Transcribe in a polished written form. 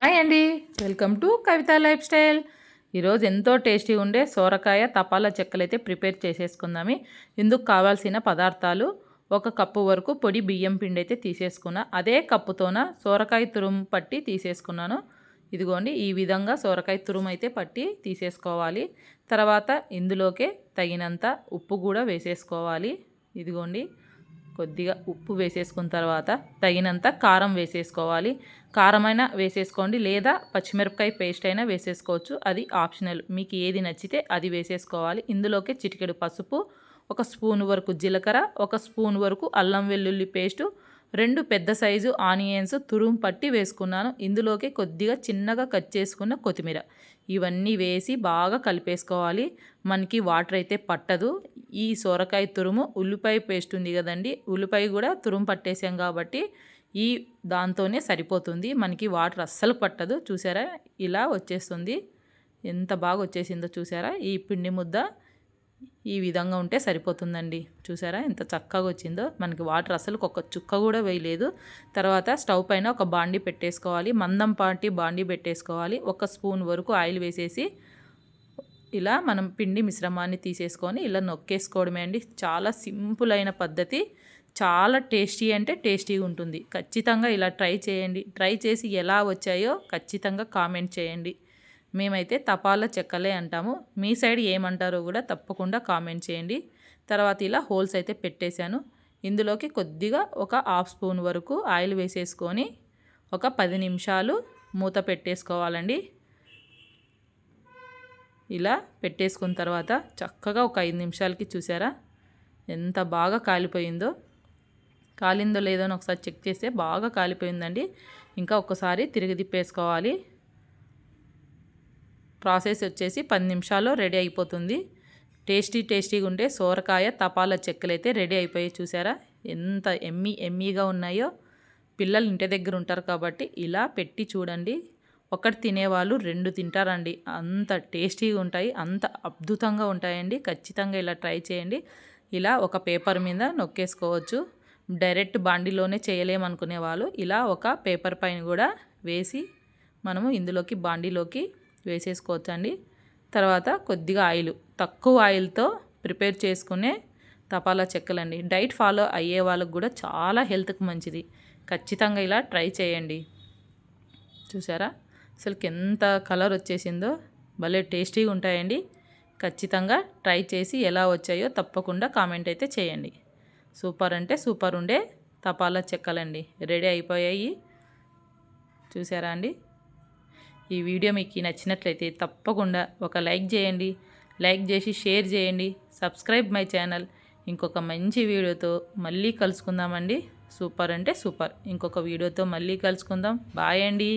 Hi అండి. Welcome to Kavitha life style. ఈరోజు ఎంతో టేస్టీ ఉండే సోరకాయ తపాలా చెక్కలైతే ప్రిపేర్ చేసేసుకుందాము. ఇందుకు కావాల్సిన పదార్థాలు: ఒక కప్పు వరకు పొడి బియ్యం పిండి అయితే తీసేసుకున్నా. అదే కప్పుతోన సోరకాయ తురుము పట్టి తీసేసుకున్నాను. ఇదిగోండి, ఈ విధంగా సోరకాయ తురుము అయితే పట్టి తీసేసుకోవాలి. తర్వాత ఇందులోకే తగినంత ఉప్పు కూడా వేసేసుకోవాలి. ఇదిగోండి, కొద్దిగా ఉప్పు వేసేసుకున్న తర్వాత తగినంత కారం వేసేసుకోవాలి. కారమైనా వేసేసుకోండి, లేదా పచ్చిమిరపకాయ పేస్ట్ అయినా వేసేసుకోవచ్చు. అది ఆప్షనల్, మీకు ఏది నచ్చితే అది వేసేసుకోవాలి. ఇందులోకి చిటికెడు పసుపు, ఒక స్పూన్ వరకు జీలకర్ర, ఒక స్పూన్ వరకు అల్లం వెల్లుల్లి పేస్టు, 2 పెద్ద సైజు ఆనియన్స్ తురుము పట్టి వేసుకున్నాను. ఇందులోకి కొద్దిగా చిన్నగా కట్ చేసుకున్న కొత్తిమీర, ఇవన్నీ వేసి బాగా కలిపేసుకోవాలి. మనకి వాటర్ అయితే పట్టదు. ఈ సొరకాయ తురుము, ఉల్లిపాయ పేస్ట్ ఉంది కదండి, ఉల్లిపాయ కూడా తురుము పట్టేసాం కాబట్టి ఈ దాంతోనే సరిపోతుంది. మనకి వాటర్ అస్సలు పట్టదు. చూసారా, ఇలా వచ్చేస్తుంది. ఎంత బాగా వచ్చేసిందో చూసారా. ఈ పిండి ముద్ద ఈ విధంగా ఉంటే సరిపోతుందండి. చూసారా ఎంత చక్కగా వచ్చిందో. మనకి వాటర్ అసలు ఒక చుక్క కూడా వేయలేదు. తర్వాత స్టవ్ పైన ఒక బాండి పెట్టేసుకోవాలి. మందం పాటి బాండి పెట్టేసుకోవాలి. ఒక స్పూన్ వరకు ఆయిల్ వేసేసి ఇలా మనం పిండి మిశ్రమాన్ని తీసేసుకొని ఇలా నొక్కేసుకోవడమే అండి. చాలా సింపుల్ అయిన పద్ధతి, చాలా టేస్టీ అంటే టేస్టీగా ఉంటుంది. ఖచ్చితంగా ఇలా ట్రై చేయండి. ట్రై చేసి ఎలా వచ్చాయో ఖచ్చితంగా కామెంట్ చేయండి. మేమైతే తపాలా చెక్కలే అంటాము. మీ సైడ్ ఏమంటారో కూడా తప్పకుండా కామెంట్ చేయండి. తర్వాత ఇలా హోల్స్ అయితే పెట్టేశాను. ఇందులోకి కొద్దిగా ఒక హాఫ్ స్పూన్ వరకు ఆయిల్ వేసేసుకొని ఒక 10 నిమిషాలు మూత పెట్టేసుకోవాలండి. ఇలా పెట్టేసుకున్న తర్వాత చక్కగా ఒక 5 నిమిషాలకి చూసారా ఎంత బాగా కాలిపోయిందో. కాలిందో లేదో అని ఒకసారి చెక్ చేస్తే బాగా కాలిపోయిందండి. ఇంకా ఒక్కసారి తిరిగి తిప్పేసుకోవాలి. ప్రాసెస్ వచ్చేసి 10 నిమిషాల్లో రెడీ అయిపోతుంది. టేస్టీగా ఉండే సోరకాయ తపాలా చెక్కలు అయితే రెడీ అయిపోయాయి. చూసారా ఎంత ఎమ్మీగా ఉన్నాయో. పిల్లలు ఇంటి దగ్గర ఉంటారు కాబట్టి ఇలా పెట్టి చూడండి. ఒకటి తినేవాళ్ళు 2 తింటారండి. అంత టేస్టీగా ఉంటాయి, అంత అద్భుతంగా ఉంటాయండి. ఖచ్చితంగా ఇలా ట్రై చేయండి. ఇలా ఒక పేపర్ మీద నొక్కేసుకోవచ్చు. డైరెక్ట్ బాండిలోనే చేయలేమనుకునే వాళ్ళు ఇలా ఒక పేపర్ పైన కూడా వేసి మనము ఇందులోకి బాండిలోకి వేసేసుకోవచ్చండి. తర్వాత కొద్దిగా ఆయిల్, తక్కువ ఆయిల్తో ప్రిపేర్ చేసుకునే తపాలా చెక్కలండి. డైట్ ఫాలో అయ్యే వాళ్ళకు కూడా చాలా హెల్త్కి మంచిది. ఖచ్చితంగా ఇలా ట్రై చేయండి. చూసారా అసలుకి ఎంత కలర్ వచ్చేసిందో. భలే టేస్టీగా ఉంటాయండి. ఖచ్చితంగా ట్రై చేసి ఎలా వచ్చాయో తప్పకుండా కామెంట్ అయితే చేయండి. సూపర్ అంటే సూపర్ ఉండే తపాలా చెక్కలండి రెడీ అయిపోయాయి. చూసారా అండి. ఈ వీడియో మీకు నచ్చినట్లయితే తప్పకుండా ఒక లైక్ చేయండి. లైక్ చేసి షేర్ చేయండి. Subscribe my channel. ఇంకొక మంచి వీడియోతో మళ్ళీ కలుసుకుందామండి. సూపర్ అంటే సూపర్. ఇంకొక వీడియోతో మళ్ళీ కలుసుకుందాం. బాయ్ అండి.